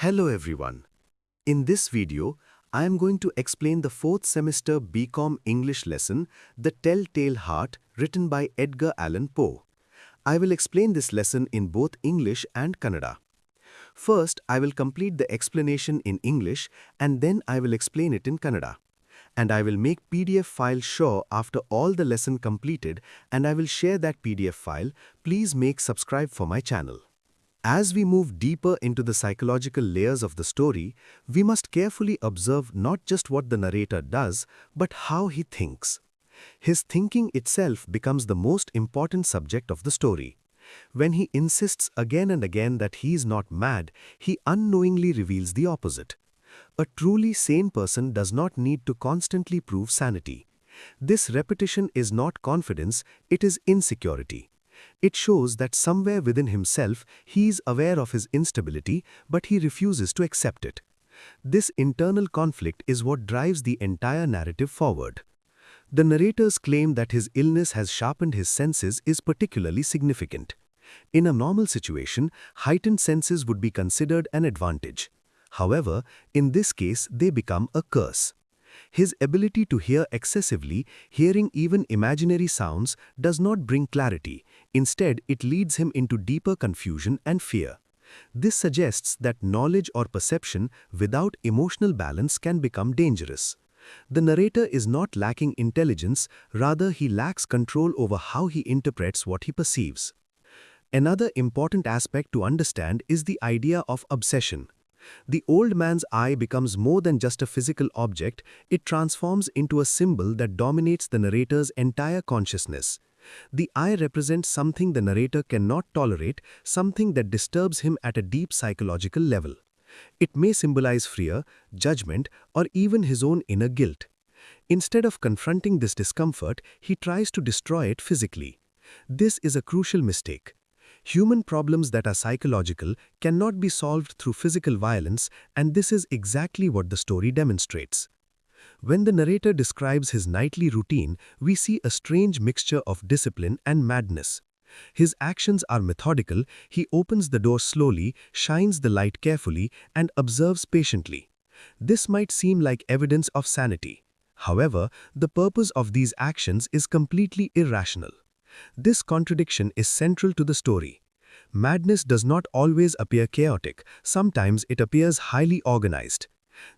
Hello everyone. In this video, I am going to explain the 4th semester Bcom English lesson, The Telltale Heart, written by Edgar Allan Poe. I will explain this lesson in both English and Kannada. First, I will complete the explanation in English and then I will explain it in Kannada. And I will make PDF file sure after all the lesson completed and I will share that PDF file. Please make subscribe for my channel. As we move deeper into the psychological layers of the story, we must carefully observe not just what the narrator does, but how he thinks. His thinking itself becomes the most important subject of the story. When he insists again and again that he is not mad, he unknowingly reveals the opposite. A truly sane person does not need to constantly prove sanity. This repetition is not confidence, it is insecurity. It shows that somewhere within himself he is aware of his instability, but he refuses to accept it. This internal conflict is what drives the entire narrative forward. The narrator's claim that his illness has sharpened his senses is particularly significant. In a normal situation, heightened senses would be considered an advantage. However, in this case, they become a curse. His ability to hear excessively, hearing even imaginary sounds, does not bring clarity. Instead, it leads him into deeper confusion and fear. This suggests that knowledge or perception without emotional balance can become dangerous. The narrator is not lacking intelligence, rather he lacks control over how he interprets what he perceives. Another important aspect to understand is the idea of obsession. The old man's eye becomes more than just a physical object, it transforms into a symbol that dominates the narrator's entire consciousness. The eye represents something the narrator cannot tolerate, something that disturbs him at a deep psychological level. It may symbolize fear, judgment, or even his own inner guilt. Instead of confronting this discomfort, he tries to destroy it physically. This is a crucial mistake. Human problems that are psychological cannot be solved through physical violence, and this is exactly what the story demonstrates. When the narrator describes his nightly routine, we see a strange mixture of discipline and madness. His actions are methodical, he opens the door slowly, shines the light carefully, and observes patiently. This might seem like evidence of sanity. However, the purpose of these actions is completely irrational. This contradiction is central to the story. Madness does not always appear chaotic, sometimes it appears highly organized.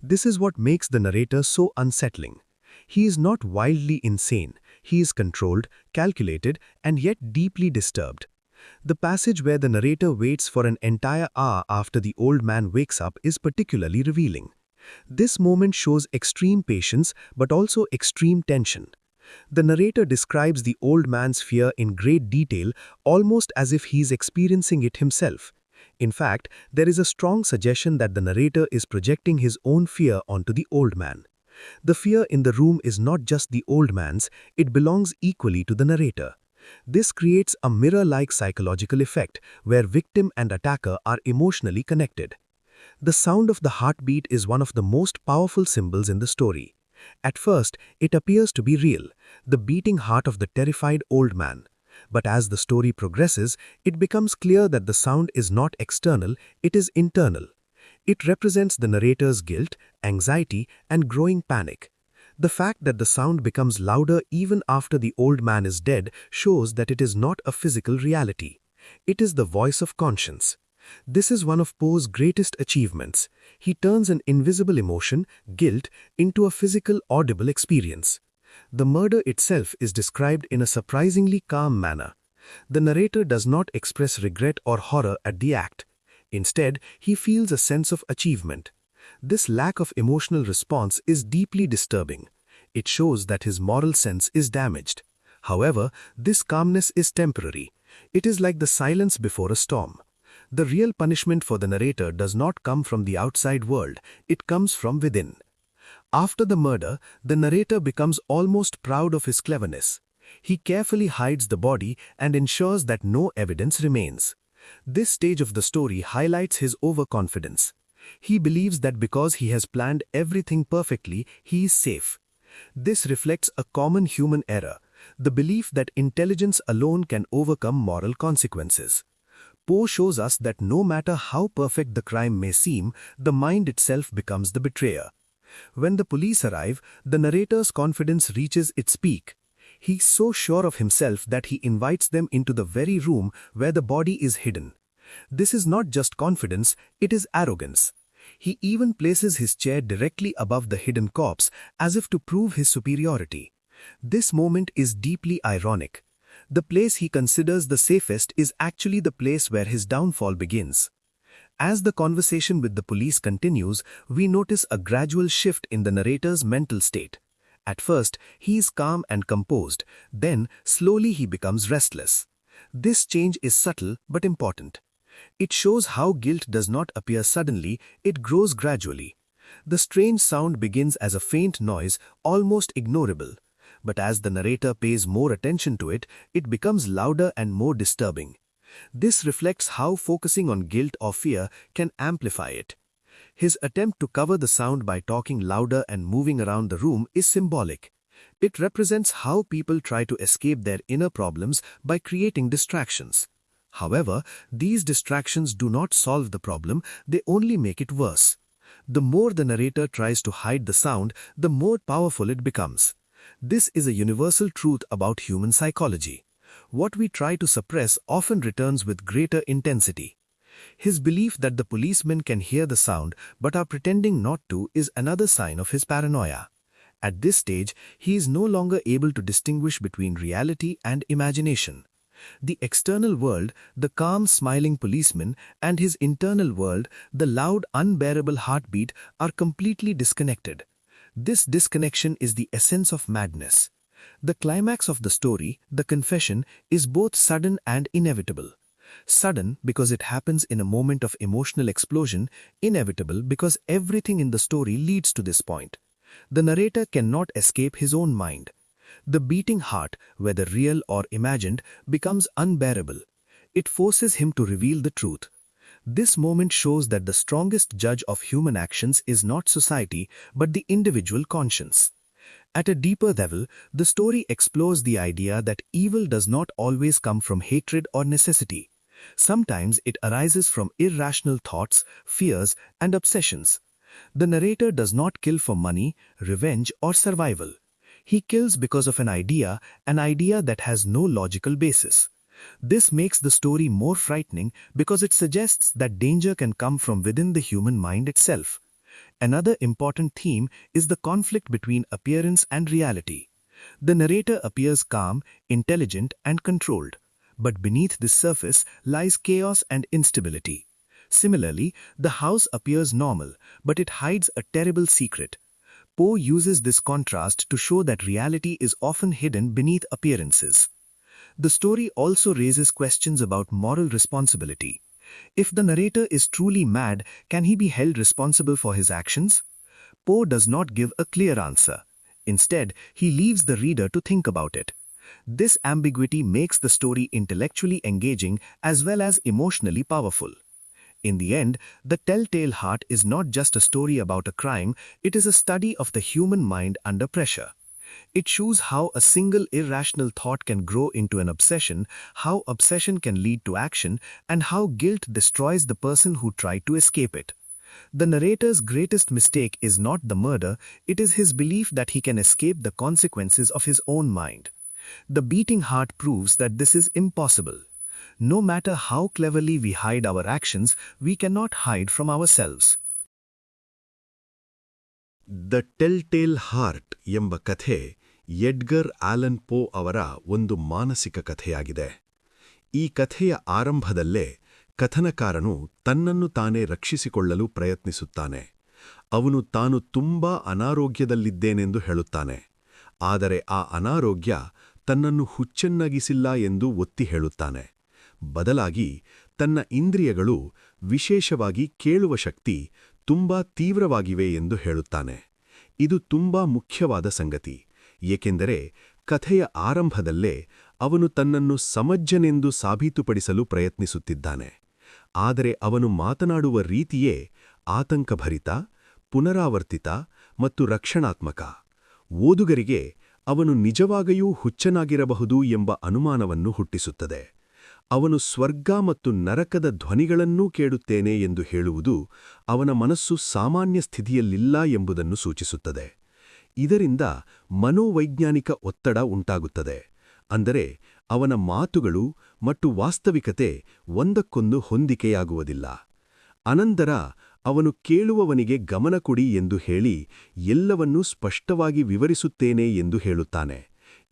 This is what makes the narrator so unsettling. He is not wildly insane, he is controlled, calculated, and yet deeply disturbed. The passage where the narrator waits for an entire hour after the old man wakes up is particularly revealing. This moment shows extreme patience but also extreme tension. The narrator describes the old man's fear in great detail, almost as if he is experiencing it himself. In fact, there is a strong suggestion that the narrator is projecting his own fear onto the old man. The fear in the room is not just the old man's, it belongs equally to the narrator. This creates a mirror-like psychological effect, where victim and attacker are emotionally connected. The sound of the heartbeat is one of the most powerful symbols in the story. At first, it appears to be real, the beating heart of the terrified old man. But as the story progresses, it becomes clear that the sound is not external, it is internal. It represents the narrator's guilt, anxiety, and growing panic. The fact that the sound becomes louder even after the old man is dead shows that it is not a physical reality. It is the voice of conscience. This is one of Poe's greatest achievements. He turns an invisible emotion, guilt, into a physical, audible experience. The murder itself is described in a surprisingly calm manner. The narrator does not express regret or horror at the act. Instead, he feels a sense of achievement. This lack of emotional response is deeply disturbing. It shows that his moral sense is damaged. However, this calmness is temporary. It is like the silence before a storm. The real punishment for the narrator does not come from the outside world, it comes from within. After the murder, the narrator becomes almost proud of his cleverness. He carefully hides the body and ensures that no evidence remains. This stage of the story highlights his overconfidence. He believes that because he has planned everything perfectly, he is safe. This reflects a common human error, the belief that intelligence alone can overcome moral consequences. Poe shows us that no matter how perfect the crime may seem, the mind itself becomes the betrayer. When the police arrive, the narrator's confidence reaches its peak. He's so sure of himself that he invites them into the very room where the body is hidden. This is not just confidence, it is arrogance. He even places his chair directly above the hidden corpse as if to prove his superiority. This moment is deeply ironic. The place he considers the safest is actually the place where his downfall begins. As the conversation with the police continues, we notice a gradual shift in the narrator's mental state. At first, he is calm and composed, then slowly he becomes restless. This change is subtle but important. It shows how guilt does not appear suddenly, it grows gradually. The strange sound begins as a faint noise, almost ignorable. But as the narrator pays more attention to it, it becomes louder and more disturbing. This reflects how focusing on guilt or fear can amplify it. His attempt to cover the sound by talking louder and moving around the room is symbolic. It represents how people try to escape their inner problems by creating distractions. However, these distractions do not solve the problem, they only make it worse. The more the narrator tries to hide the sound, the more powerful it becomes. This is a universal truth about human psychology. What we try to suppress often returns with greater intensity. His belief that the policemen can hear the sound but are pretending not to is another sign of his paranoia. At this stage, he is no longer able to distinguish between reality and imagination. The external world, the calm, smiling policeman, and his internal world, the loud, unbearable heartbeat, are completely disconnected. This disconnection is the essence of madness. The climax of the story, the confession, is both sudden and inevitable. Sudden because it happens in a moment of emotional explosion, inevitable because everything in the story leads to this point. The narrator cannot escape his own mind. The beating heart, whether real or imagined, becomes unbearable. It forces him to reveal the truth. This moment shows that the strongest judge of human actions is not society, but the individual conscience. At a deeper level, the story explores the idea that evil does not always come from hatred or necessity. Sometimes it arises from irrational thoughts, fears, and obsessions. The narrator does not kill for money, revenge, or survival. He kills because of an idea that has no logical basis. This makes the story more frightening because it suggests that danger can come from within the human mind itself. Another important theme is the conflict between appearance and reality. The narrator appears calm, intelligent, and controlled, but beneath this surface lies chaos and instability. Similarly, the house appears normal, but it hides a terrible secret. Poe uses this contrast to show that reality is often hidden beneath appearances. The story also raises questions about moral responsibility. If the narrator is truly mad, can he be held responsible for his actions? Poe does not give a clear answer. Instead, he leaves the reader to think about it. This ambiguity makes the story intellectually engaging as well as emotionally powerful. In the end, The Telltale Heart is not just a story about a crime, it is a study of the human mind under pressure. It shows how a single irrational thought can grow into an obsession, how obsession can lead to action, and how guilt destroys the person who tried to escape it. The narrator's greatest mistake is not the murder, it is his belief that he can escape the consequences of his own mind. The beating heart proves that this is impossible. No matter how cleverly we hide our actions, we cannot hide from ourselves. The telltale heart ಎಂಬ ಕಥೆ Edgar Alan ಪೋ ಅವರ ಒಂದು ಮಾನಸಿಕ ಕಥೆಯಾಗಿದೆ. ಈ ಕಥೆಯ ಆರಂಭದಲ್ಲೇ ಕಥನಕಾರನು ತನ್ನನ್ನು ತಾನೇ ರಕ್ಷಿಸಿಕೊಳ್ಳಲು ಪ್ರಯತ್ನಿಸುತ್ತಾನೆ. ಅವನು ತಾನು ತುಂಬಾ ಅನಾರೋಗ್ಯದಲ್ಲಿದ್ದೇನೆಂದು ಹೇಳುತ್ತಾನೆ. ಆದರೆ ಆ ಅನಾರೋಗ್ಯ ತನ್ನನ್ನು ಹುಚ್ಚನ್ನಾಗಿಸಿಲ್ಲ ಎಂದು ಒತ್ತಿ ಹೇಳುತ್ತಾನೆ. ಬದಲಾಗಿ ತನ್ನ ಇಂದ್ರಿಯಗಳು, ವಿಶೇಷವಾಗಿ ಕೇಳುವ ಶಕ್ತಿ, ತುಂಬಾ ತೀವ್ರವಾಗಿವೆ ಎಂದು ಹೇಳುತ್ತಾನೆ. ಇದು ತುಂಬಾ ಮುಖ್ಯವಾದ ಸಂಗತಿ, ಏಕೆಂದರೆ ಕಥೆಯ ಆರಂಭದಲ್ಲೇ ಅವನು ತನ್ನನ್ನು ಸಮಜ್ಜನೆಂದು ಸಾಬೀತುಪಡಿಸಲು ಪ್ರಯತ್ನಿಸುತ್ತಿದ್ದಾನೆ. ಆದರೆ ಅವನು ಮಾತನಾಡುವ ರೀತಿಯೇ ಆತಂಕಭರಿತ, ಪುನರಾವರ್ತಿತ ಮತ್ತು ರಕ್ಷಣಾತ್ಮಕ. ಓದುಗರಿಗೆ ಅವನು ನಿಜವಾಗಿಯೂ ಹುಚ್ಚನಾಗಿರಬಹುದು ಎಂಬ ಅನುಮಾನವನ್ನು ಹುಟ್ಟಿಸುತ್ತದೆ. ಅವನು ಸ್ವರ್ಗ ಮತ್ತು ನರಕದ ಧ್ವನಿಗಳನ್ನೂ ಕೇಳುತ್ತೇನೆ ಎಂದು ಹೇಳುವುದು ಅವನ ಮನಸ್ಸು ಸಾಮಾನ್ಯ ಸ್ಥಿತಿಯಲ್ಲಿಲ್ಲ ಎಂಬುದನ್ನು ಸೂಚಿಸುತ್ತದೆ. ಇದರಿಂದ ಮನೋವೈಜ್ಞಾನಿಕ ಒತ್ತಡ ಉಂಟಾಗುತ್ತದೆ. ಅಂದರೆ ಅವನ ಮಾತುಗಳು ಮತ್ತು ವಾಸ್ತವಿಕತೆ ಒಂದಕ್ಕೊಂದು ಹೊಂದಿಕೆಯಾಗುವುದಿಲ್ಲ. ಅನಂತರ ಅವನು ಕೇಳುವವನಿಗೆ ಗಮನ ಕೊಡಿ ಎಂದು ಹೇಳಿ ಎಲ್ಲವನ್ನೂ ಸ್ಪಷ್ಟವಾಗಿ ವಿವರಿಸುತ್ತೇನೆ ಎಂದು ಹೇಳುತ್ತಾನೆ.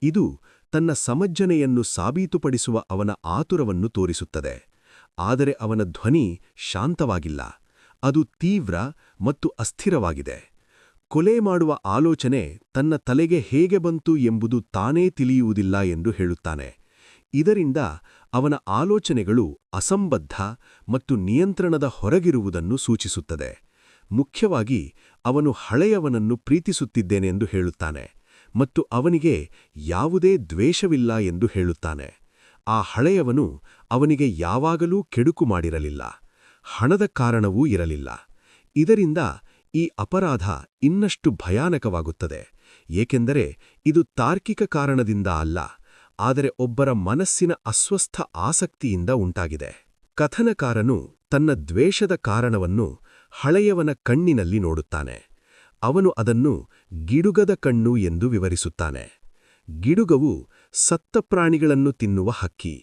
ಇದು ತನ್ನ ಸಮಜ್ಜನೆಯನ್ನು ಸಾಬೀತುಪಡಿಸುವ ಅವನ ಆತುರವನ್ನು ತೋರಿಸುತ್ತದೆ. ಆದರೆ ಅವನ ಧ್ವನಿ ಶಾಂತವಾಗಿಲ್ಲ. ಅದು ತೀವ್ರ ಮತ್ತು ಅಸ್ಥಿರವಾಗಿದೆ. ಕೊಲೆ ಮಾಡುವ ಆಲೋಚನೆ ತನ್ನ ತಲೆಗೆ ಹೇಗೆ ಬಂತು ಎಂಬುದು ತಾನೇ ತಿಳಿಯುವುದಿಲ್ಲ ಎಂದು ಹೇಳುತ್ತಾನೆ. ಇದರಿಂದ ಅವನ ಆಲೋಚನೆಗಳು ಅಸಂಬದ್ಧ ಮತ್ತು ನಿಯಂತ್ರಣದ ಹೊರಗಿರುವುದನ್ನು ಸೂಚಿಸುತ್ತದೆ. ಮುಖ್ಯವಾಗಿ ಅವನು ಹಳೆಯವನನ್ನು ಪ್ರೀತಿಸುತ್ತಿದ್ದೇನೆಂದು ಹೇಳುತ್ತಾನೆ ಮತ್ತು ಅವನಿಗೆ ಯಾವುದೇ ದ್ವೇಷವಿಲ್ಲ ಎಂದು ಹೇಳುತ್ತಾನೆ. ಆ ಹಳೆಯವನು ಅವನಿಗೆ ಯಾವಾಗಲೂ ಕೆಡುಕು ಮಾಡಿರಲಿಲ್ಲ. ಹಣದ ಕಾರಣವೂ ಇರಲಿಲ್ಲ. ಇದರಿಂದ ಈ ಅಪರಾಧ ಇನ್ನಷ್ಟು ಭಯಾನಕವಾಗುತ್ತದೆ, ಏಕೆಂದರೆ ಇದು ತಾರ್ಕಿಕ ಕಾರಣದಿಂದ ಅಲ್ಲ, ಆದರೆ ಒಬ್ಬರ ಮನಸ್ಸಿನ ಅಸ್ವಸ್ಥ ಆಸಕ್ತಿಯಿಂದ ಉಂಟಾಗಿದೆ. ಕಥನಕಾರನು ತನ್ನ ದ್ವೇಷದ ಕಾರಣವನ್ನು ಹಳೆಯವನ ಕಣ್ಣಿನಲ್ಲಿ ನೋಡುತ್ತಾನೆ. ಅವನು ಅದನ್ನು ಗಿಡುಗದ ಕಣ್ಣು ಎಂದು ವಿವರಿಸುತ್ತಾನೆ. ಗಿಡುಗವು ಸತ್ತ ಪ್ರಾಣಿಗಳನ್ನು ತಿನ್ನುವ ಹಕ್ಕಿ.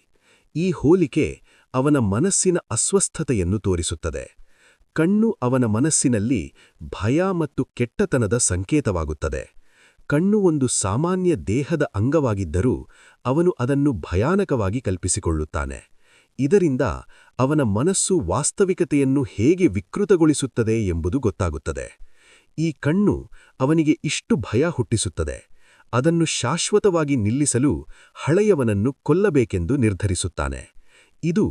ಈ ಹೋಲಿಕೆ ಅವನ ಮನಸ್ಸಿನ ಅಸ್ವಸ್ಥತೆಯನ್ನು ತೋರಿಸುತ್ತದೆ. ಕಣ್ಣು ಅವನ ಮನಸ್ಸಿನಲ್ಲಿ ಭಯ ಮತ್ತು ಕೆಟ್ಟತನದ ಸಂಕೇತವಾಗುತ್ತದೆ. ಕಣ್ಣು ಒಂದು ಸಾಮಾನ್ಯ ದೇಹದ ಅಂಗವಾಗಿದ್ದರೂ ಅವನು ಅದನ್ನು ಭಯಾನಕವಾಗಿ ಕಲ್ಪಿಸಿಕೊಳ್ಳುತ್ತಾನೆ. ಇದರಿಂದ ಅವನ ಮನಸ್ಸು ವಾಸ್ತವಿಕತೆಯನ್ನು ಹೇಗೆ ವಿಕೃತಗೊಳಿಸುತ್ತದೆ ಎಂಬುದು ಗೊತ್ತಾಗುತ್ತದೆ. ಈ ಕಣ್ಣು ಅವನಿಗೆ ಇಷ್ಟು ಭಯ ಹುಟ್ಟಿಸುತ್ತದೆ. ಅದನ್ನು ಶಾಶ್ವತವಾಗಿ ನಿಲ್ಲಿಸಲು ಹಳೆಯವನನ್ನು ಕೊಲ್ಲಬೇಕೆಂದು ನಿರ್ಧರಿಸುತ್ತಾನೆ. ಇದು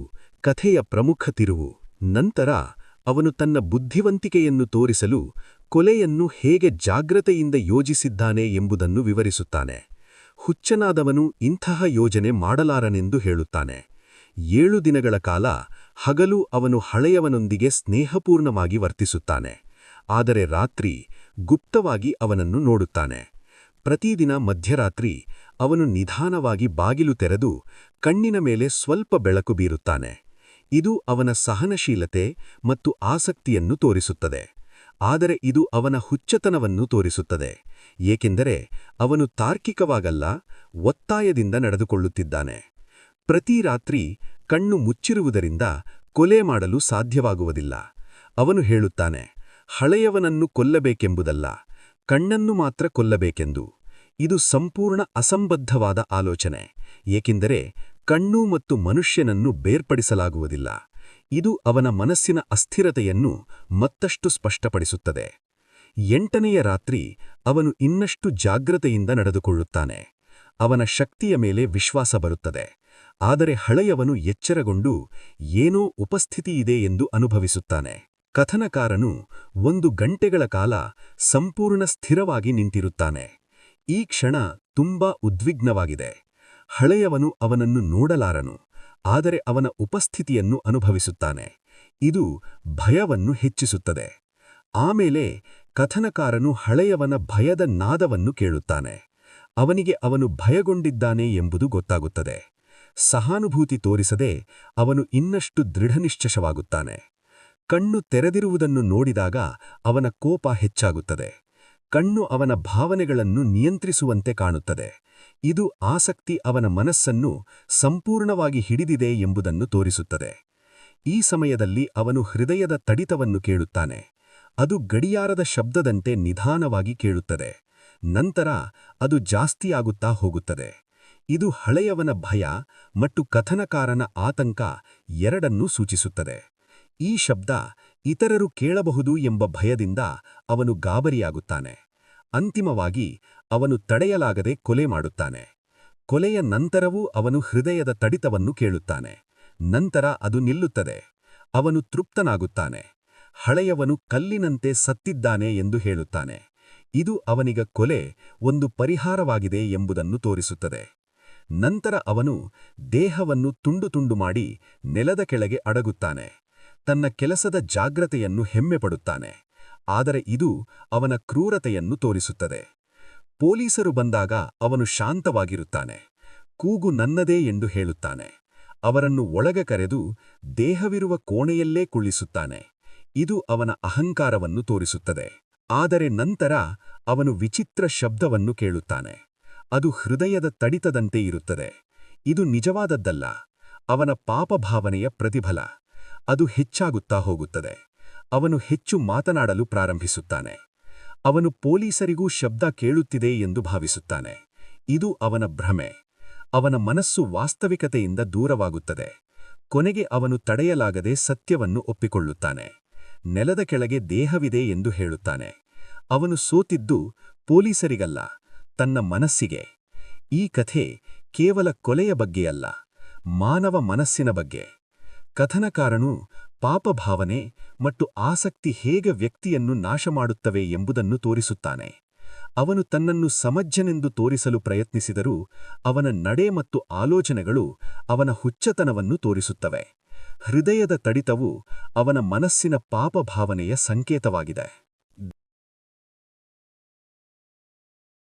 ಕಥೆಯ ಪ್ರಮುಖ ತಿರುವು. ನಂತರ ಅವನು ತನ್ನ ಬುದ್ಧಿವಂತಿಕೆಯನ್ನು ತೋರಿಸಲು ಕೊಲೆಯನ್ನು ಹೇಗೆ ಜಾಗ್ರತೆಯಿಂದ ಯೋಜಿಸಿದ್ದಾನೆ ಎಂಬುದನ್ನು ವಿವರಿಸುತ್ತಾನೆ. ಹುಚ್ಚನಾದವನು ಇಂತಹ ಯೋಜನೆ ಮಾಡಲಾರನೆಂದು ಹೇಳುತ್ತಾನೆ. 7 ದಿನಗಳ ಕಾಲ ಹಗಲು ಅವನು ಹಳೆಯವನೊಂದಿಗೆ ಸ್ನೇಹಪೂರ್ಣವಾಗಿ ವರ್ತಿಸುತ್ತಾನೆ. ಆದರೆ ರಾತ್ರಿ ಗುಪ್ತವಾಗಿ ಅವನನ್ನು ನೋಡುತ್ತಾನೆ. ಪ್ರತಿದಿನ ಮಧ್ಯರಾತ್ರಿ ಅವನು ನಿಧಾನವಾಗಿ ಬಾಗಿಲು ತೆರೆದು ಕಣ್ಣಿನ ಮೇಲೆ ಸ್ವಲ್ಪ ಬೆಳಕು ಬೀರುತ್ತಾನೆ. ಇದು ಅವನ ಸಹನಶೀಲತೆ ಮತ್ತು ಆಸಕ್ತಿಯನ್ನು ತೋರಿಸುತ್ತದೆ. ಆದರೆ ಇದು ಅವನ ಹುಚ್ಚತನವನ್ನು ತೋರಿಸುತ್ತದೆ, ಏಕೆಂದರೆ ಅವನು ತಾರ್ಕಿಕವಾಗಲ್ಲ, ಒತ್ತಾಯದಿಂದ ನಡೆದುಕೊಳ್ಳುತ್ತಿದ್ದಾನೆ. ಪ್ರತಿ ರಾತ್ರಿ ಕಣ್ಣು ಮುಚ್ಚಿರುವುದರಿಂದ ಕೊಲೆ ಮಾಡಲು ಸಾಧ್ಯವಾಗುವುದಿಲ್ಲ. ಅವನು ಹೇಳುತ್ತಾನೆ, ಹಳೆಯವನನ್ನು ಕೊಲ್ಲಬೇಕೆಂಬುದಲ್ಲ, ಕಣ್ಣನ್ನು ಮಾತ್ರ ಕೊಲ್ಲಬೇಕೆಂದು. ಇದು ಸಂಪೂರ್ಣ ಅಸಂಬದ್ಧವಾದ ಆಲೋಚನೆ, ಏಕೆಂದರೆ ಕಣ್ಣು ಮತ್ತು ಮನುಷ್ಯನನ್ನು ಬೇರ್ಪಡಿಸಲಾಗುವುದಿಲ್ಲ. ಇದು ಅವನ ಮನಸ್ಸಿನ ಅಸ್ಥಿರತೆಯನ್ನು ಮತ್ತಷ್ಟು ಸ್ಪಷ್ಟಪಡಿಸುತ್ತದೆ. 8ನೆಯ ರಾತ್ರಿ ಅವನು ಇನ್ನಷ್ಟು ಜಾಗ್ರತೆಯಿಂದ ನಡೆದುಕೊಳ್ಳುತ್ತಾನೆ. ಅವನ ಶಕ್ತಿಯ ಮೇಲೆ ವಿಶ್ವಾಸ ಬರುತ್ತದೆ. ಆದರೆ ಹಳೆಯವನು ಎಚ್ಚರಗೊಂಡು ಏನೋ ಉಪಸ್ಥಿತಿಯಿದೆ ಎಂದು ಅನುಭವಿಸುತ್ತಾನೆ. ಕಥನಕಾರನು 1 ಗಂಟೆಗಳ ಕಾಲ ಸಂಪೂರ್ಣ ಸ್ಥಿರವಾಗಿ ನಿಂತಿರುತ್ತಾನೆ. ಈ ಕ್ಷಣ ತುಂಬಾ ಉದ್ವಿಗ್ನವಾಗಿದೆ. ಹಳೆಯವನು ಅವನನ್ನು ನೋಡಲಾರನು, ಆದರೆ ಅವನ ಉಪಸ್ಥಿತಿಯನ್ನು ಅನುಭವಿಸುತ್ತಾನೆ. ಇದು ಭಯವನ್ನು ಹೆಚ್ಚಿಸುತ್ತದೆ. ಆಮೇಲೆ ಕಥನಕಾರನು ಹಳೆಯವನ ಭಯದ ನಾದವನ್ನು ಕೇಳುತ್ತಾನೆ. ಅವನಿಗೆ ಅವನು ಭಯಗೊಂಡಿದ್ದಾನೆ ಎಂಬುದು ಗೊತ್ತಾಗುತ್ತದೆ. ಸಹಾನುಭೂತಿ ತೋರಿಸದೆ ಅವನು ಇನ್ನಷ್ಟು ದೃಢನಿಶ್ಚಯವಾಗುತ್ತಾನೆ. ಕಣ್ಣು ತೆರೆದಿರುವುದನ್ನು ನೋಡಿದಾಗ ಅವನ ಕೋಪ ಹೆಚ್ಚಾಗುತ್ತದೆ. ಕಣ್ಣು ಅವನ ಭಾವನೆಗಳನ್ನು ನಿಯಂತ್ರಿಸುವಂತೆ ಕಾಣುತ್ತದೆ. ಇದು ಆಸಕ್ತಿ ಅವನ ಮನಸ್ಸನ್ನು ಸಂಪೂರ್ಣವಾಗಿ ಹಿಡಿದಿದೆ ಎಂಬುದನ್ನು ತೋರಿಸುತ್ತದೆ. ಈ ಸಮಯದಲ್ಲಿ ಅವನು ಹೃದಯದ ತಡಿತವನ್ನು ಕೇಳುತ್ತಾನೆ. ಅದು ಗಡಿಯಾರದ ಶಬ್ದದಂತೆ ನಿಧಾನವಾಗಿ ಕೇಳುತ್ತದೆ. ನಂತರ ಅದು ಜಾಸ್ತಿಯಾಗುತ್ತಾ ಹೋಗುತ್ತದೆ. ಇದು ಹಳೆಯವನ ಭಯ ಮತ್ತು ಕಥನಕಾರನ ಆತಂಕ ಎರಡನ್ನೂ ಸೂಚಿಸುತ್ತದೆ. ಈ ಶಬ್ದ ಇತರರು ಕೇಳಬಹುದು ಎಂಬ ಭಯದಿಂದ ಅವನು ಗಾಬರಿಯಾಗುತ್ತಾನೆ. ಅಂತಿಮವಾಗಿ ಅವನು ತಡೆಯಲಾಗದೆ ಕೊಲೆ ಮಾಡುತ್ತಾನೆ. ಕೊಲೆಯ ನಂತರವೂ ಅವನು ಹೃದಯದ ತಡಿತವನ್ನು ಕೇಳುತ್ತಾನೆ. ನಂತರ ಅದು ನಿಲ್ಲುತ್ತದೆ. ಅವನು ತೃಪ್ತನಾಗುತ್ತಾನೆ. ಹಳೆಯವನು ಕಲ್ಲಿನಂತೆ ಸತ್ತಿದ್ದಾನೆ ಎಂದು ಹೇಳುತ್ತಾನೆ. ಇದು ಅವನಿಗ ಕೊಲೆ ಒಂದು ಪರಿಹಾರವಾಗಿದೆ ಎಂಬುದನ್ನು ತೋರಿಸುತ್ತದೆ. ನಂತರ ಅವನು ದೇಹವನ್ನು ತುಂಡು ತುಂಡು ಮಾಡಿ ನೆಲದ ಕೆಳಗೆ ಅಡಗುತ್ತಾನೆ. ತನ್ನ ಕೆಲಸದ ಜಾಗ್ರತೆಯನ್ನು ಹೆಮ್ಮೆಪಡುತ್ತಾನೆ. ಆದರೆ ಇದು ಅವನ ಕ್ರೂರತೆಯನ್ನು ತೋರಿಸುತ್ತದೆ. ಪೊಲೀಸರು ಬಂದಾಗ ಅವನು ಶಾಂತವಾಗಿರುತ್ತಾನೆ. ಕೂಗು ನನ್ನದೇ ಎಂದು ಹೇಳುತ್ತಾನೆ. ಅವರನ್ನು ಒಳಗೆ ಕರೆದು ದೇಹವಿರುವ ಕೋಣೆಯಲ್ಲೇ ಕುಳ್ಳಿಸುತ್ತಾನೆ. ಇದು ಅವನ ಅಹಂಕಾರವನ್ನು ತೋರಿಸುತ್ತದೆ. ಆದರೆ ನಂತರ ಅವನು ವಿಚಿತ್ರ ಶಬ್ದವನ್ನು ಕೇಳುತ್ತಾನೆ. ಅದು ಹೃದಯದ ತಡಿತದಂತೆ ಇರುತ್ತದೆ. ಇದು ನಿಜವಾದದ್ದಲ್ಲ, ಅವನ ಪಾಪಭಾವನೆಯ ಪ್ರತಿಫಲ. ಅದು ಹೆಚ್ಚಾಗುತ್ತಾ ಹೋಗುತ್ತದೆ. ಅವನು ಹೆಚ್ಚು ಮಾತನಾಡಲು ಪ್ರಾರಂಭಿಸುತ್ತಾನೆ. ಅವನು ಪೊಲೀಸರಿಗೂ ಶಬ್ದ ಕೇಳುತ್ತಿದೆ ಎಂದು ಭಾವಿಸುತ್ತಾನೆ. ಇದು ಅವನ ಭ್ರಮೆ. ಅವನ ಮನಸ್ಸು ವಾಸ್ತವಿಕತೆಯಿಂದ ದೂರವಾಗುತ್ತದೆ. ಕೊನೆಗೆ ಅವನು ತಡೆಯಲಾಗದೆ ಸತ್ಯವನ್ನು ಒಪ್ಪಿಕೊಳ್ಳುತ್ತಾನೆ. ನೆಲದ ಕೆಳಗೆ ದೇಹವಿದೆ ಎಂದು ಹೇಳುತ್ತಾನೆ. ಅವನು ಸೋತಿದ್ದು ಪೊಲೀಸರಿಗಲ್ಲ, ತನ್ನ ಮನಸ್ಸಿಗೆ. ಈ ಕಥೆ ಕೇವಲ ಕೊಲೆಯ ಬಗ್ಗೆಯಲ್ಲ, ಮಾನವ ಮನಸ್ಸಿನ ಬಗ್ಗೆ. ಕಥನಕಾರನು ಪಾಪಭಾವನೆ ಮತ್ತು ಆಸಕ್ತಿ ಹೇಗೆ ವ್ಯಕ್ತಿಯನ್ನು ನಾಶಮಾಡುತ್ತವೆ ಎಂಬುದನ್ನು ತೋರಿಸುತ್ತಾನೆ. ಅವನು ತನ್ನನ್ನು ಸಮಜ್ಜನೆಂದು ತೋರಿಸಲು ಪ್ರಯತ್ನಿಸಿದರೂ ಅವನ ನಡೆ ಮತ್ತು ಆಲೋಚನೆಗಳು ಅವನ ಹುಚ್ಚತನವನ್ನು ತೋರಿಸುತ್ತವೆ. ಹೃದಯದ ತಡಿತವು ಅವನ ಮನಸ್ಸಿನ ಪಾಪಭಾವನೆಯ ಸಂಕೇತವಾಗಿದೆ.